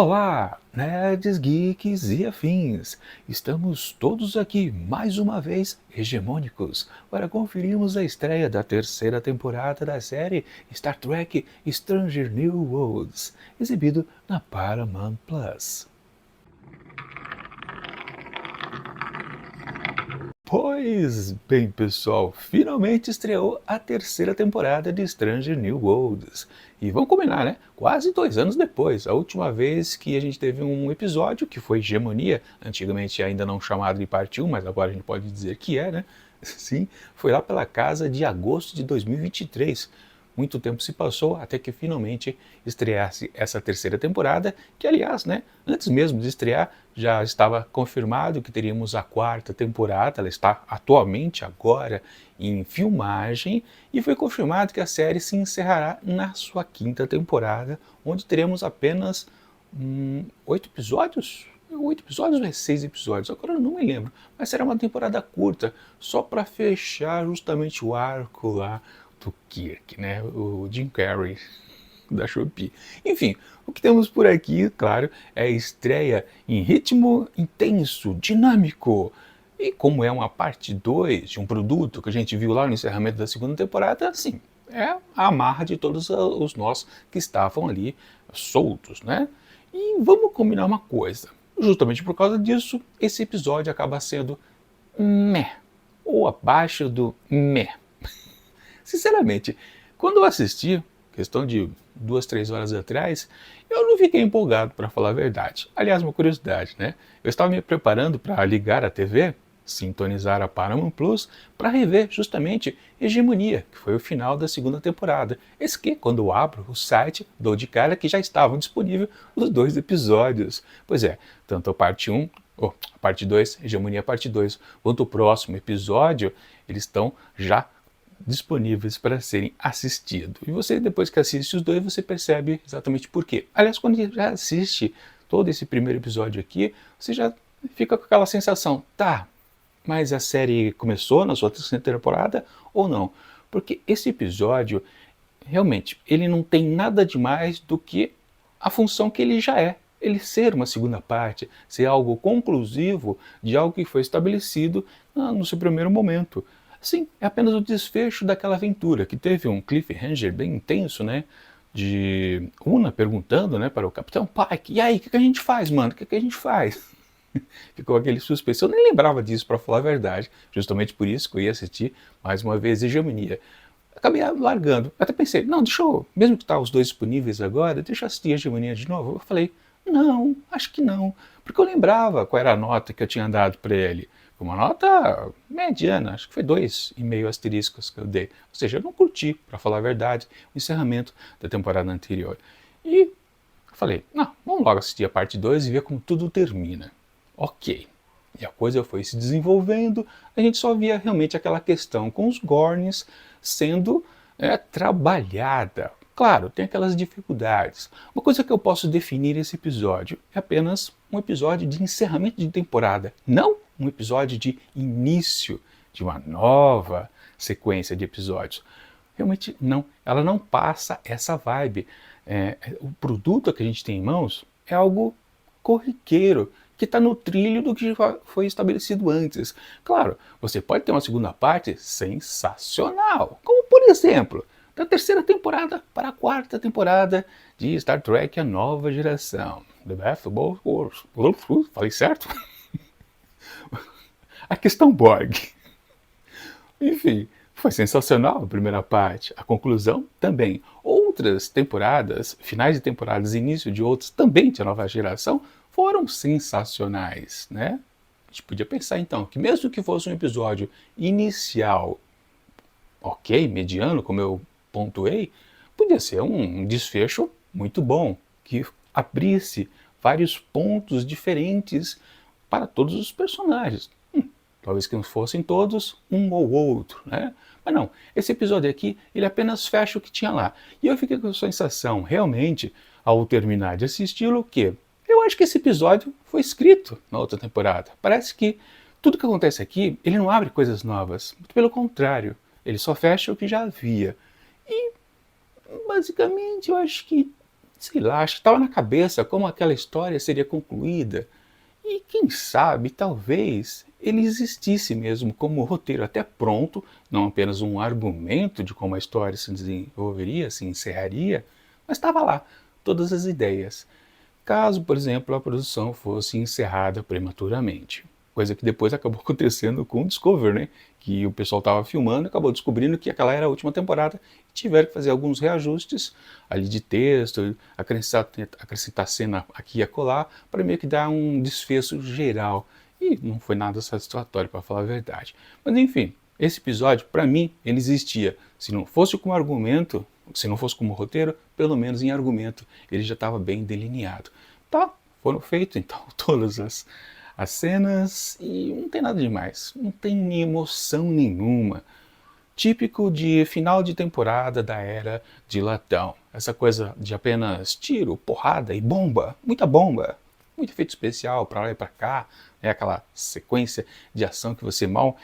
Olá, nerds, geeks e afins! Estamos todos aqui mais uma vez hegemônicos para conferirmos a estreia da terceira temporada da série Star Trek Stranger New Worlds, exibido na Paramount Plus. Pois bem, pessoal, finalmente estreou a terceira temporada de Stranger New Worlds. E vamos combinar, né? Quase 2 anos depois. A última vez que a gente teve um episódio, que foi Hegemonia, antigamente ainda não chamado de parte 1, mas agora a gente pode dizer que é, né? Sim, foi lá pela casa de agosto de 2023. Muito tempo se passou até que finalmente estreasse essa terceira temporada, que aliás, né, antes mesmo de estrear, já estava confirmado que teríamos a quarta temporada, ela está atualmente agora em filmagem, e foi confirmado que a série se encerrará na sua quinta temporada, onde teremos apenas 8 episódios? 8 episódios ou 6 episódios? Agora eu não me lembro, mas será uma temporada curta, só para fechar justamente o arco lá do Kirk, né? O Jim Carrey da Shopee. Enfim, o que temos por aqui, claro, é a estreia em ritmo intenso, dinâmico. E como é uma parte 2 de um produto que a gente viu lá no encerramento da segunda temporada, sim, é a amarra de todos os nós que estavam ali soltos, né? E vamos combinar uma coisa. Justamente por causa disso, esse episódio acaba sendo meh, ou abaixo do meh. Sinceramente, quando eu assisti, questão de 2, 3 horas atrás, eu não fiquei empolgado, para falar a verdade. Aliás, uma curiosidade, né? Eu estava me preparando para ligar a TV, sintonizar a Paramount Plus, para rever justamente Hegemonia, que foi o final da segunda temporada. Esse que, quando eu abro o site, dou de cara que já estavam disponíveis os 2 episódios. Pois é, tanto a parte 1, a parte 2, Hegemonia parte 2, quanto o próximo episódio, eles estão já disponíveis para serem assistidos. E você, depois que assiste os dois, você percebe exatamente por quê. Aliás, quando você já assiste todo esse primeiro episódio aqui, você já fica com aquela sensação, tá, mas a série começou na sua terceira temporada ou não? Porque esse episódio, realmente, ele não tem nada de mais do que a função que ele já é. Ele ser uma segunda parte, ser algo conclusivo de algo que foi estabelecido no seu primeiro momento. Sim, é apenas o desfecho daquela aventura, que teve um cliffhanger bem intenso, né? De Una perguntando, né, para o Capitão Pike, e aí, o que a gente faz, mano? O que a gente faz? Ficou aquele suspense. Eu nem lembrava disso, para falar a verdade. Justamente por isso que eu ia assistir mais uma vez Hegemonia. Acabei largando. Até pensei, não, deixa eu, mesmo que tá os dois disponíveis agora, deixa eu assistir Hegemonia de novo. Eu falei, não, acho que não. Porque eu lembrava qual era a nota que eu tinha dado para ele. Uma nota mediana, acho que foi 2,5 asteriscos que eu dei. Ou seja, eu não curti, para falar a verdade, o encerramento da temporada anterior. E falei, não, vamos logo assistir a parte 2 e ver como tudo termina. Ok. E a coisa foi se desenvolvendo, a gente só via realmente aquela questão com os Gorns sendo trabalhada. Claro, tem aquelas dificuldades. Uma coisa que eu posso definir esse episódio é apenas um episódio de encerramento de temporada, não um episódio de início de uma nova sequência de episódios. Realmente não, ela não passa essa vibe. O produto que a gente tem em mãos é algo corriqueiro, que está no trilho do que foi estabelecido antes. Claro, você pode ter uma segunda parte sensacional, como por exemplo, da terceira temporada para a quarta temporada de Star Trek A Nova Geração. The Best of Both Worlds. Falei certo? A questão Borg. Enfim, foi sensacional a primeira parte, a conclusão também. Outras temporadas, finais de temporadas, início de outras também de nova geração, foram sensacionais, né? A gente podia pensar então que mesmo que fosse um episódio inicial, ok, mediano, como eu pontuei, podia ser um desfecho muito bom, que abrisse vários pontos diferentes para todos os personagens. Talvez que não fossem todos, um ou outro, né? Mas não, esse episódio aqui, ele apenas fecha o que tinha lá. E eu fiquei com a sensação, realmente, ao terminar de assisti-lo, que eu acho que esse episódio foi escrito na outra temporada. Parece que tudo que acontece aqui, ele não abre coisas novas. Muito pelo contrário, ele só fecha o que já havia. E, basicamente, eu acho que sei lá, acho que estava na cabeça como aquela história seria concluída. E quem sabe, talvez, ele existisse mesmo como roteiro até pronto, não apenas um argumento de como a história se desenvolveria, se encerraria, mas estava lá, todas as ideias. Caso, por exemplo, a produção fosse encerrada prematuramente. Coisa que depois acabou acontecendo com o Discovery, né? Que o pessoal estava filmando e acabou descobrindo que aquela era a última temporada e tiveram que fazer alguns reajustes ali de texto, acrescentar cena aqui e acolá, para meio que dar um desfecho geral. E não foi nada satisfatório, para falar a verdade. Mas enfim, esse episódio, para mim, ele existia. Se não fosse como argumento, se não fosse como roteiro, pelo menos em argumento, ele já estava bem delineado. Tá, foram feitas então todas as cenas e não tem nada demais, não tem emoção nenhuma. Típico de final de temporada da era de latão. Essa coisa de apenas tiro, porrada e bomba, muito efeito especial para lá e para cá, é aquela sequência de ação que você mal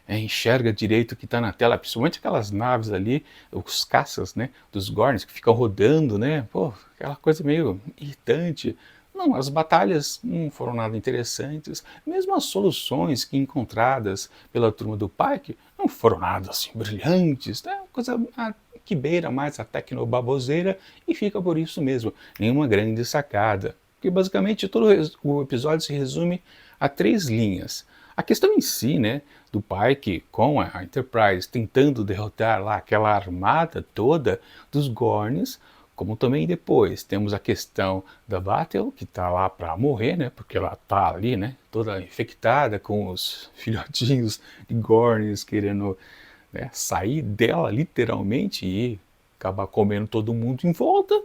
enxerga direito o que está na tela, principalmente aquelas naves ali, os caças, né, dos Gorns que ficam rodando, né, pô, aquela coisa meio irritante. Não, as batalhas não foram nada interessantes, mesmo as soluções que encontradas pela turma do Pike não foram nada assim brilhantes, né, coisa que beira mais a tecnobaboseira e fica por isso mesmo, nenhuma grande sacada. Porque basicamente todo o episódio se resume a 3 linhas. A questão em si, né, do Pike com a Enterprise tentando derrotar lá aquela armada toda dos Gorns, como também depois temos a questão da Battle, que está lá para morrer, né, porque ela está ali, né, toda infectada com os filhotinhos de Gorns querendo, né, sair dela literalmente e acabar comendo todo mundo em volta.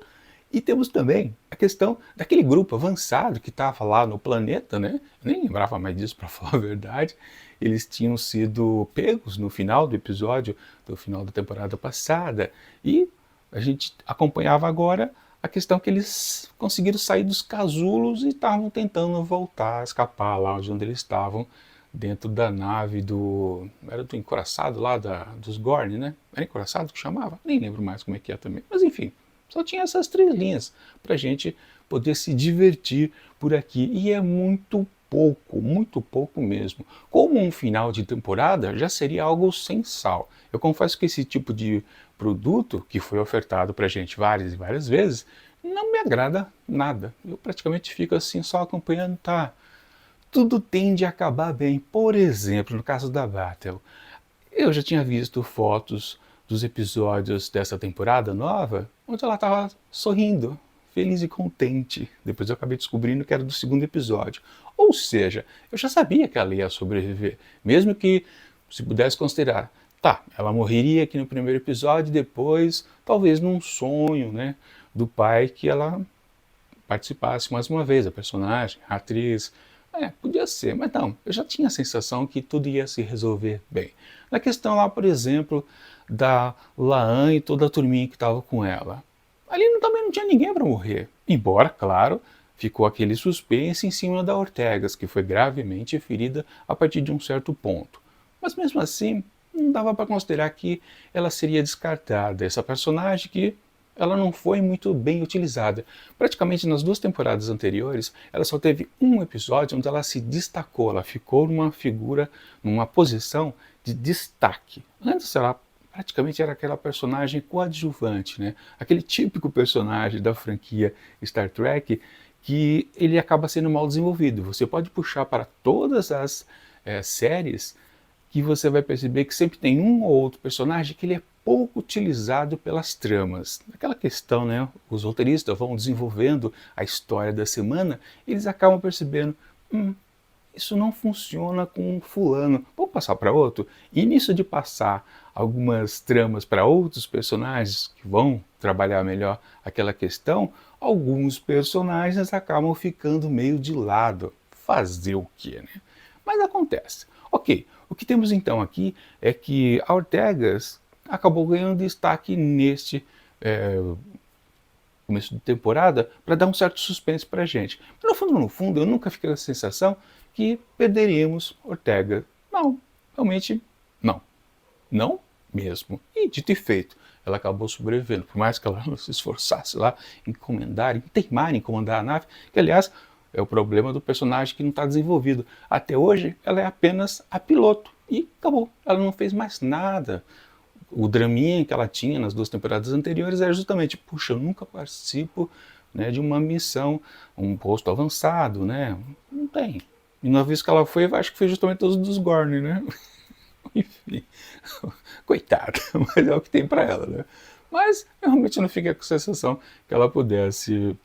E temos também a questão daquele grupo avançado que estava lá no planeta, né? Eu nem lembrava mais disso, para falar a verdade. Eles tinham sido pegos no final do episódio, do final da temporada passada, e a gente acompanhava agora a questão que eles conseguiram sair dos casulos e estavam tentando voltar, escapar lá de onde eles estavam, dentro da nave do... era do encoraçado lá, dos Gorn, né? Era encoraçado que chamava? Nem lembro mais como é que é também, mas enfim. Só tinha essas 3 linhas para a gente poder se divertir por aqui. E é muito pouco mesmo. Como um final de temporada já seria algo sem sal. Eu confesso que esse tipo de produto, que foi ofertado para a gente várias e várias vezes, não me agrada nada. Eu praticamente fico assim só acompanhando, tá? Tudo tende a acabar bem. Por exemplo, no caso da Battle, eu já tinha visto fotos dos episódios dessa temporada nova, onde ela estava sorrindo, feliz e contente. Depois eu acabei descobrindo que era do 2º episódio. Ou seja, eu já sabia que ela ia sobreviver, mesmo que se pudesse considerar, tá, ela morreria aqui no 1º episódio e depois, talvez num sonho, né, do pai que ela participasse mais uma vez, a personagem, a atriz. Podia ser, mas não, eu já tinha a sensação que tudo ia se resolver bem. Na questão lá, por exemplo, da Laan e toda a turminha que estava com ela. Ali também não tinha ninguém para morrer. Embora, claro, ficou aquele suspense em cima da Ortegas, que foi gravemente ferida a partir de um certo ponto. Mas mesmo assim, não dava para considerar que ela seria descartada. Essa personagem que ela não foi muito bem utilizada. Praticamente nas 2 temporadas anteriores, ela só teve um episódio onde ela se destacou, ela ficou numa figura, numa posição de destaque. Antes ela praticamente era aquela personagem coadjuvante, né? Aquele típico personagem da franquia Star Trek que ele acaba sendo mal desenvolvido. Você pode puxar para todas as séries que você vai perceber que sempre tem um ou outro personagem que ele é pouco utilizado pelas tramas. Aquela questão, né? Os roteiristas vão desenvolvendo a história da semana, eles acabam percebendo, isso não funciona com fulano, vamos passar para outro? E nisso de passar algumas tramas para outros personagens que vão trabalhar melhor aquela questão, alguns personagens acabam ficando meio de lado. Fazer o quê, né? Mas acontece. Ok, o que temos então aqui é que a Ortegas acabou ganhando destaque neste começo de temporada para dar um certo suspense para a gente. Mas no fundo, eu nunca fiquei com a sensação que perderíamos Ortega. Não, realmente não. Não mesmo. E dito e feito, ela acabou sobrevivendo, por mais que ela não se esforçasse lá em comandar, em teimar em comandar a nave, que aliás é o problema do personagem que não está desenvolvido. Até hoje ela é apenas a piloto e acabou, ela não fez mais nada. O draminha que ela tinha nas 2 temporadas anteriores era justamente, puxa, eu nunca participo, né, de uma missão, um posto avançado, né? Não tem. E na vez que ela foi, eu acho que foi justamente os dos Gorn, né? Enfim, coitada, mas é o que tem para ela, né? Mas eu realmente não fiquei com a sensação que ela pudesse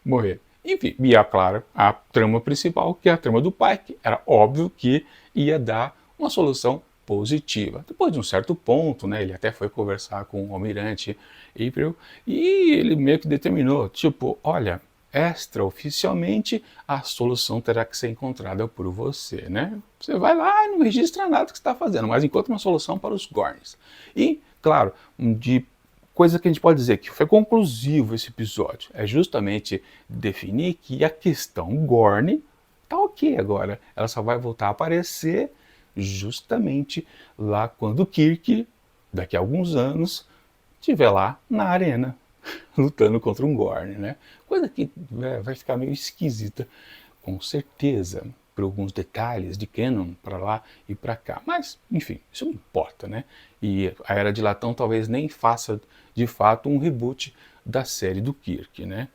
morrer. Enfim, e é claro, a trama principal, que é a trama do Pike, era óbvio que ia dar uma solução positiva. Depois de um certo ponto, né, ele até foi conversar com o almirante April e ele meio que determinou, tipo, olha, extraoficialmente a solução terá que ser encontrada por você, né? Você vai lá e não registra nada que você está fazendo, mas encontra uma solução para os Gorns. E, claro, de coisa que a gente pode dizer que foi conclusivo esse episódio é justamente definir que a questão Gorn tá ok agora. Ela só vai voltar a aparecer justamente lá quando o Kirk, daqui a alguns anos, estiver lá na arena lutando contra um Gorn, né? Coisa que vai ficar meio esquisita, com certeza, por alguns detalhes de canon para lá e para cá. Mas, enfim, isso não importa, né? E a Era de Latão talvez nem faça, de fato, um reboot da série do Kirk, né?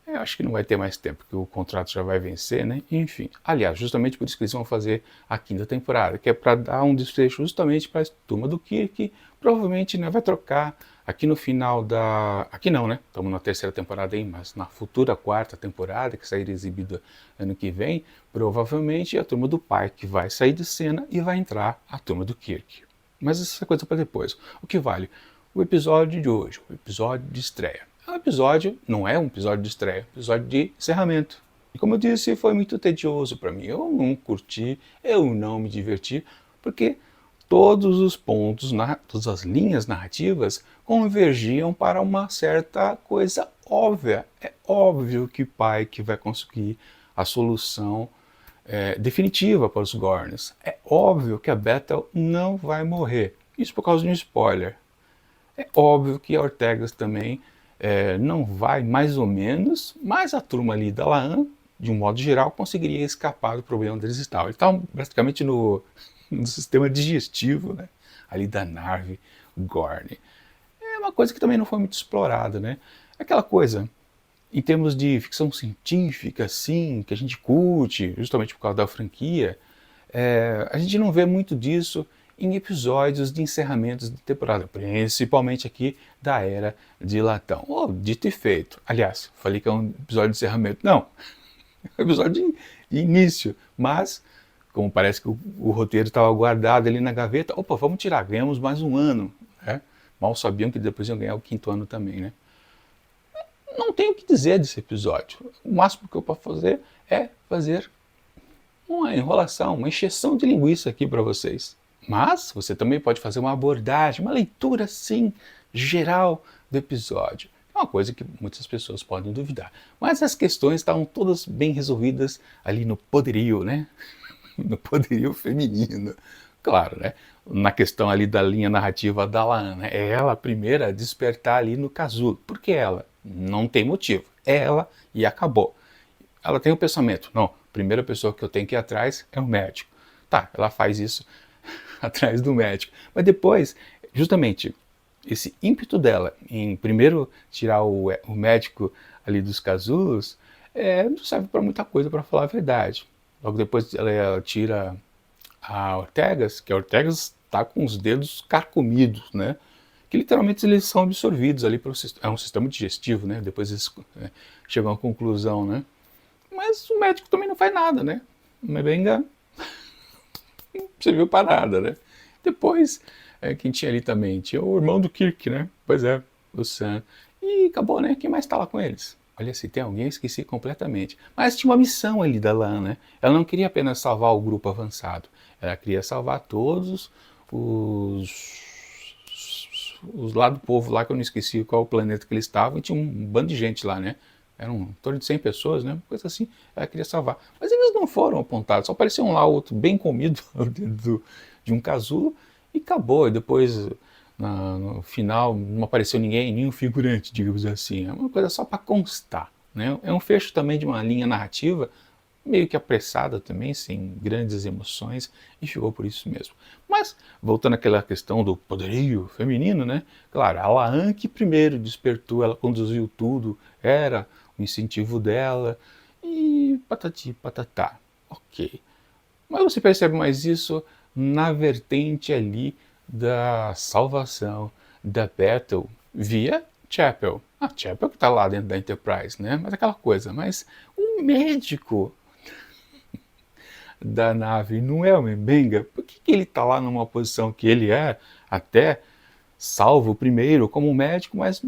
Eu acho que não vai ter mais tempo, porque o contrato já vai vencer, né? Enfim, aliás, justamente por isso que eles vão fazer a 5ª temporada, que é para dar um desfecho justamente para a turma do Kirk. Provavelmente, né, vai trocar aqui no final da... Aqui não, né? Estamos na 3ª temporada aí, mas na futura 4ª temporada, que sairá exibida ano que vem, provavelmente a turma do Pike vai sair de cena e vai entrar a turma do Kirk. Mas essa é coisa para depois. O que vale? O episódio de hoje, o episódio de estreia. O episódio não é um episódio de estreia, é um episódio de encerramento. E como eu disse, foi muito tedioso para mim. Eu não curti, eu não me diverti, porque todos os pontos, todas as linhas narrativas convergiam para uma certa coisa óbvia. É óbvio que Pike vai conseguir a solução definitiva para os Gorns. É óbvio que a Bethel não vai morrer. Isso por causa de um spoiler. É óbvio que a Ortegas também não vai, mais ou menos, mas a turma ali da Laan, de um modo geral, conseguiria escapar do problema onde eles estavam. Eles estavam praticamente no sistema digestivo, né, ali da nave Gorn. É uma coisa que também não foi muito explorada, né? Aquela coisa, em termos de ficção científica, assim, que a gente curte, justamente por causa da franquia, a gente não vê muito disso em episódios de encerramentos de temporada, principalmente aqui da Era de Latão. Oh, dito e feito. Aliás, falei que é um episódio de encerramento. Não, é um episódio de início, mas como parece que o roteiro estava guardado ali na gaveta, opa, vamos tirar, ganhamos mais um ano. Né? Mal sabiam que depois iam ganhar o 5º ano também, né? Não tenho o que dizer desse episódio. O máximo que eu posso fazer é fazer uma enrolação, uma encheção de linguiça aqui para vocês. Mas você também pode fazer uma abordagem, uma leitura assim, geral do episódio. É uma coisa que muitas pessoas podem duvidar. Mas as questões estavam todas bem resolvidas ali no poderio, né? No poderio feminino. Claro, né? Na questão ali da linha narrativa da Laan, né? É ela a primeira a despertar ali no casulo. Por que ela? Não tem motivo. É ela e acabou. Ela tem o pensamento, não, a primeira pessoa que eu tenho que ir atrás é o médico. Tá, ela faz isso atrás do médico. Mas depois, justamente, esse ímpeto dela em primeiro tirar o médico ali dos casulos, não serve para muita coisa, para falar a verdade. Logo depois ela tira a Ortegas, que a Ortegas está com os dedos carcomidos, né? Que literalmente eles são absorvidos ali pelo sistema. É um sistema digestivo, né? Depois eles chegam à conclusão, né? Mas o médico também não faz nada, né? Mebenga não serviu para nada, né? Depois, quem tinha ali também? Tinha o irmão do Kirk, né? Pois é, o Sam. E acabou, né? Quem mais tá lá com eles? Olha, se tem alguém, eu esqueci completamente. Mas tinha uma missão ali da Laan, né? Ela não queria apenas salvar o grupo avançado. Ela queria salvar todos os lá do povo lá, que eu não esqueci qual o planeta que eles estavam, e tinha um bando de gente lá, né? Eram em torno de 100 pessoas, né? Coisa assim, ela queria salvar. Mas eles não foram apontados, só apareceu um lá, outro bem comido dentro de um casulo, e acabou. E depois no final não apareceu ninguém, nenhum figurante, digamos assim. É uma coisa só para constar, né? É um fecho também de uma linha narrativa meio que apressada também, sem grandes emoções, e ficou por isso mesmo. Mas, voltando àquela questão do poderio feminino, né? Claro, a Laan que primeiro despertou, ela conduziu tudo, era o incentivo dela, e patati patatá, ok. Mas você percebe mais isso na vertente ali da salvação da Bethel via Chapel. A Chapel que está lá dentro da Enterprise, né? Mas aquela coisa, mas o médico da nave não é o M'Benga? Por que ele está lá numa posição que ele é até salvo primeiro como médico, mas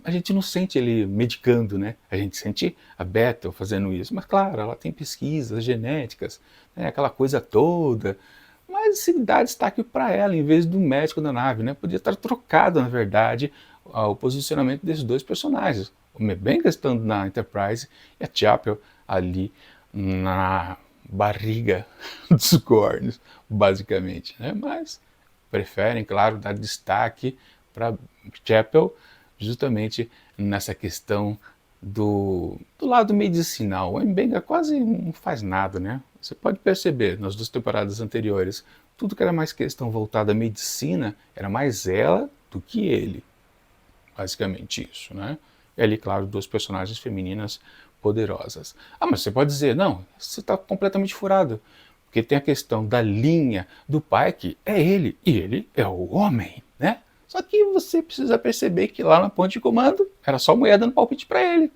a gente não sente ele medicando, né? A gente sente a Bethel fazendo isso. Mas claro, ela tem pesquisas genéticas, né? Aquela coisa toda. Mas se dá destaque para ela em vez do médico da nave, né? Podia estar trocado, na verdade, o posicionamento desses dois personagens. O M'Benga estando na Enterprise e a Chapel ali na barriga dos Gorns, basicamente, né? Mas preferem, claro, dar destaque para Chapel justamente nessa questão do lado medicinal. O M'Benga quase não faz nada, né? Você pode perceber nas duas temporadas anteriores, tudo que era mais questão voltada à medicina era mais ela do que ele. Basicamente isso, né? E ali, claro, duas personagens femininas poderosas. Ah, mas você pode dizer, não, você está completamente furado. Porque tem a questão da linha do pai, que é ele, e ele é o homem, né? Só que você precisa perceber que lá na ponte de comando era só mulher dando palpite para ele.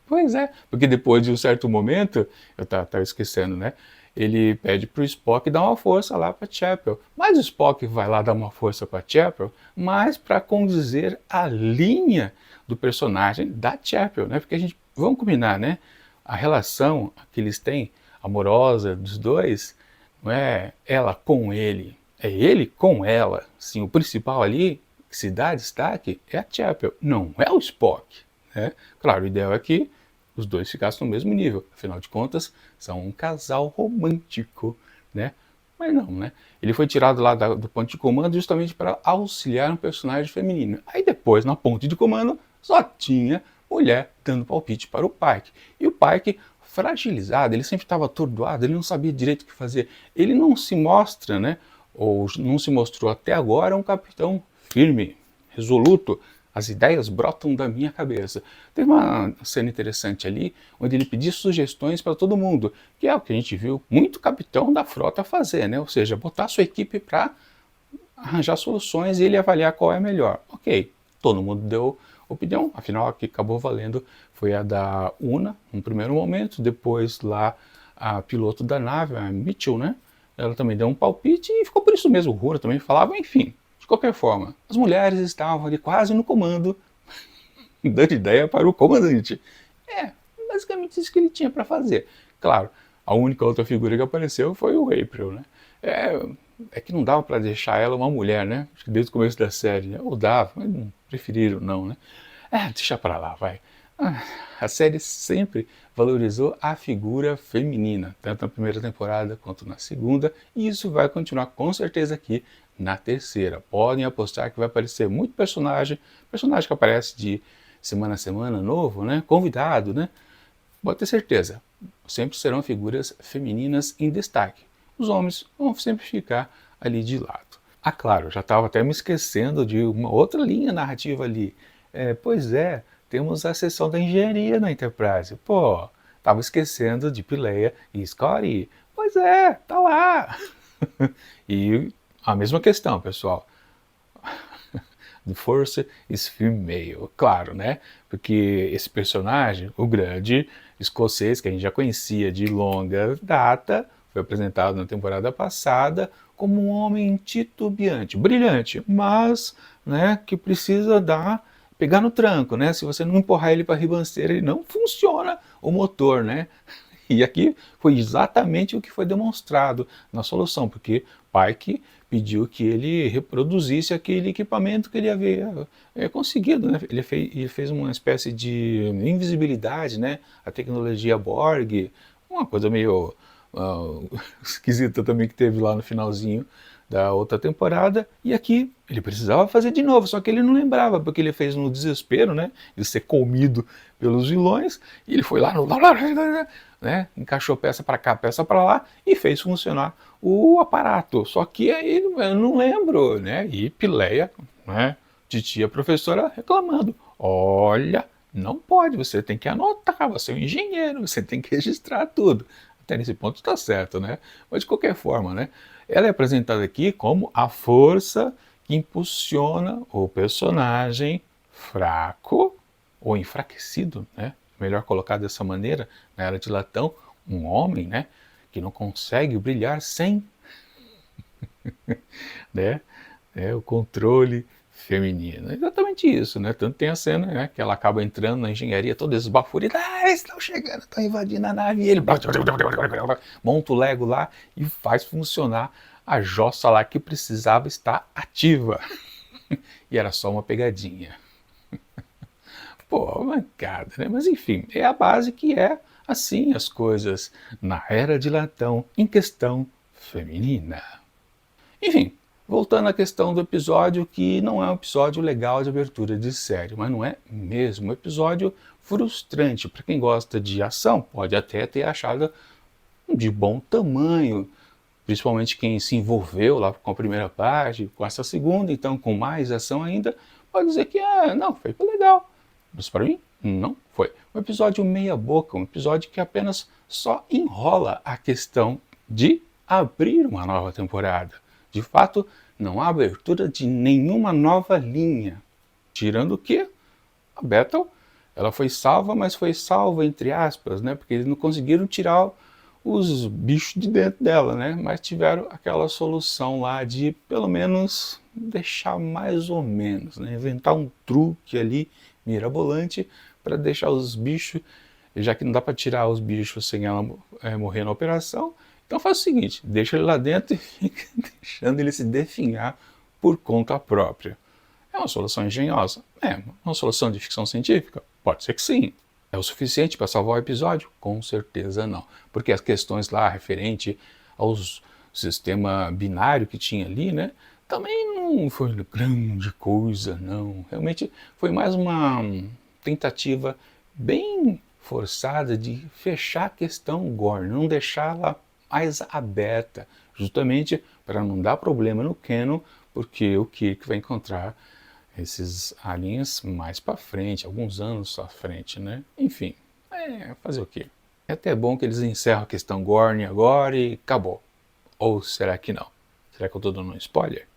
Pois é, porque depois de um certo momento, eu tava esquecendo, né? Ele pede pro Spock dar uma força lá para Chapel. Mas o Spock vai lá dar uma força para Chapel, mas para condizer a linha do personagem da Chapel, né? Porque a gente, vamos combinar, né? A relação que eles têm, amorosa dos dois, não é ela com ele, é ele com ela. Sim, o principal ali que se dá destaque é a Chapel, não é o Spock, né? Claro, o ideal é que os dois ficassem no mesmo nível, afinal de contas, são um casal romântico, né? Mas não, né? Ele foi tirado lá do ponto de comando justamente para auxiliar um personagem feminino. Aí depois, na ponte de comando, só tinha mulher dando palpite para o Pike. E o Pike, fragilizado, ele sempre estava atordoado, ele não sabia direito o que fazer. Ele não se mostra, né? Ou não se mostrou até agora um capitão firme, resoluto. As ideias brotam da minha cabeça. Tem uma cena interessante ali, onde ele pedia sugestões para todo mundo, que é o que a gente viu muito capitão da frota fazer, né? Ou seja, botar sua equipe para arranjar soluções e ele avaliar qual é a melhor. Ok, todo mundo deu opinião, afinal a que acabou valendo foi a da Una, no primeiro momento, depois lá a piloto da nave, a Mitchell, né? Ela também deu um palpite e ficou por isso mesmo. O Uhura também falava, enfim. De qualquer forma, as mulheres estavam ali quase no comando, dando ideia para o comandante. É, basicamente isso que ele tinha para fazer. Claro, a única outra figura que apareceu foi o April, né? É que não dava para deixar ela uma mulher, né? Acho que desde o começo da série, né? Ou dava, mas não preferiram não, né? Deixa para lá, vai. A série sempre valorizou a figura feminina, tanto na primeira temporada quanto na segunda, e isso vai continuar com certeza aqui na terceira. Podem apostar que vai aparecer muito personagem que aparece de semana a semana novo, né? Convidado, né? Pode ter certeza, sempre serão figuras femininas em destaque. Os homens vão sempre ficar ali de lado. Ah, claro, já estava até me esquecendo de uma outra linha narrativa ali. Pois é, temos a seção da engenharia na Enterprise. Pô, estava esquecendo de Pileia e Scotty. Pois é, tá lá. E a mesma questão, pessoal. The Force is female, claro, né? Porque esse personagem, o grande escocês, que a gente já conhecia de longa data, foi apresentado na temporada passada como um homem titubeante, brilhante, mas, né, que precisa pegar no tranco, né? Se você não empurrar ele para a ribanceira, ele não funciona o motor, né? E aqui foi exatamente o que foi demonstrado na solução, porque Pike pediu que ele reproduzisse aquele equipamento que ele havia conseguido, né? Ele fez uma espécie de invisibilidade, né? A tecnologia Borg, uma coisa meio esquisita também que teve lá no finalzinho da outra temporada, e aqui ele precisava fazer de novo, só que ele não lembrava, porque ele fez no desespero, né, de ser comido pelos vilões, e ele foi lá, né, encaixou peça para cá, peça para lá, e fez funcionar o aparato, só que aí eu não lembro, né, e Pileia, né, titia professora reclamando, olha, não pode, você tem que anotar, você é um engenheiro, você tem que registrar tudo. Até nesse ponto está certo, né? Mas de qualquer forma, né? Ela é apresentada aqui como a força que impulsiona o personagem fraco ou enfraquecido, né? Melhor colocar dessa maneira, na Era de Latão, um homem, né? Que não consegue brilhar sem, né? O controle feminino. É exatamente isso, né? Tanto tem a cena, né, que ela acaba entrando na engenharia toda esbaforida. Eles estão chegando, estão invadindo a nave. E ele monta o Lego lá e faz funcionar a jossa lá que precisava estar ativa. E era só uma pegadinha. Pô, mancada, né? Mas enfim, é a base que é assim as coisas na Era de Latão em questão feminina. Enfim, voltando à questão do episódio, que não é um episódio legal de abertura de série, mas não é mesmo um episódio frustrante. Para quem gosta de ação, pode até ter achado de bom tamanho, principalmente quem se envolveu lá com a primeira parte, com essa segunda, então com mais ação ainda, pode dizer que não, foi legal. Mas para mim, não foi. Um episódio meia boca, um episódio que apenas só enrola a questão de abrir uma nova temporada. De fato, não há abertura de nenhuma nova linha, tirando que a Bethel, ela foi salva, mas foi salva entre aspas, né? Porque eles não conseguiram tirar os bichos de dentro dela, né? Mas tiveram aquela solução lá de pelo menos deixar mais ou menos, né? Inventar um truque ali mirabolante para deixar os bichos, já que não dá para tirar os bichos sem ela morrer na operação. Então faz o seguinte, deixa ele lá dentro e fica deixando ele se definhar por conta própria. É uma solução engenhosa? É. Uma solução de ficção científica? Pode ser que sim. É o suficiente para salvar o episódio? Com certeza não. Porque as questões lá referente ao sistema binário que tinha ali, né? Também não foi grande coisa, não. Realmente foi mais uma tentativa bem forçada de fechar a questão gore, não deixá-la mais aberta, justamente para não dar problema no canon, porque o Kirk vai encontrar esses aliens mais para frente, alguns anos à frente, né? Enfim, fazer o quê? É até bom que eles encerram a questão Gorn agora e acabou. Ou será que não? Será que eu estou dando um spoiler?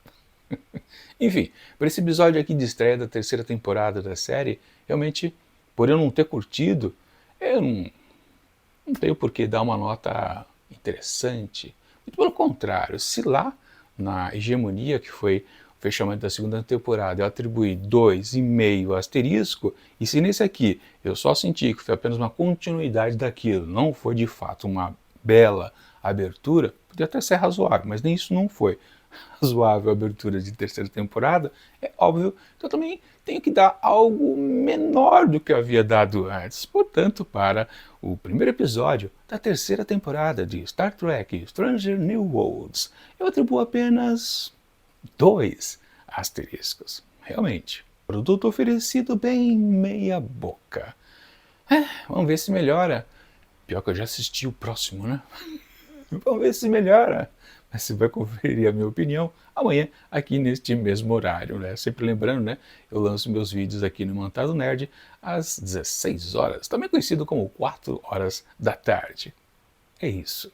Enfim, para esse episódio aqui de estreia da terceira temporada da série, realmente, por eu não ter curtido, eu não tenho por que dar uma nota interessante. Muito pelo contrário, se lá na hegemonia, que foi o fechamento da segunda temporada, eu atribuí 2,5 asterisco, e se nesse aqui eu só senti que foi apenas uma continuidade daquilo, não foi de fato uma bela abertura, podia até ser razoável, mas nem isso não foi. Razoável abertura de terceira temporada, é óbvio que eu também tenho que dar algo menor do que eu havia dado antes. Portanto, para o primeiro episódio da terceira temporada de Star Trek Stranger New Worlds, eu atribuo apenas 2 asteriscos. Realmente, produto oferecido bem meia boca. Vamos ver se melhora. Pior que eu já assisti o próximo, né? Vamos ver se melhora. Mas você vai conferir a minha opinião amanhã aqui neste mesmo horário, né? Sempre lembrando, né? Eu lanço meus vídeos aqui no Montado Nerd às 16 horas, também conhecido como 4 horas da tarde. É isso.